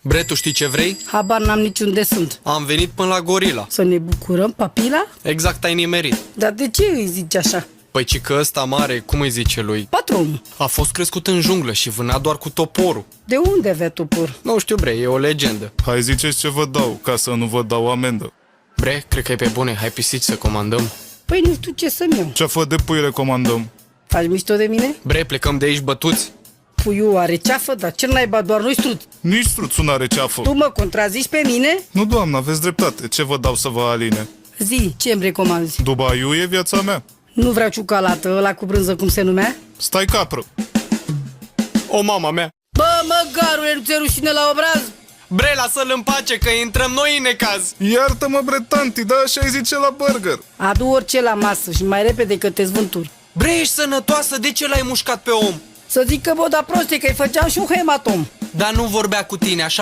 Bre, tu știi ce vrei? Habar n-am niciunde sunt. Am venit până la gorila. Să ne bucurăm, papila? Exact ai nimerit. Dar de ce îi zici așa? Păi ci că ăsta mare, cum îi zice lui? Patronul. A fost crescut în junglă și vâna doar cu toporul. De unde avea topor? Nu știu, bre, e o legendă. Hai ziceți ce vă dau, ca să nu vă dau amendă. Bre, cred că e pe bune, hai pisici să comandăm. Păi nu știu ce să-mi iau. Ce de pui recomandăm? Faci mișto de mine? Bre, plecăm de aici bătuți. Puiul are ceafă, dar cel naiba doar nu-i strut. Nici struțul n-are ceafă. Tu mă contrazici pe mine? Nu, doamnă, aveți dreptate. Ce vă dau să vă aline? Zi, ce îmi recomanzi? Dubaiul e viața mea. Nu vreau ciucalată, ăla cu brânză cum se numea? Stai capră. O, mama mea. Bă, măgarule, nu ți-e rușine la obraz? Bre, lasă-l în pace, că intrăm noi în necaz. Iartă-mă, bre, tanti, da, așa îi zice la burger. Adu orice la masă și mai repede că te zvânturi. Bre, ești sănătoasă, de ce l-ai mușcat pe om? Să zic că bă, da proste, că-i făceam și un hematom. Dar nu vorbea cu tine, așa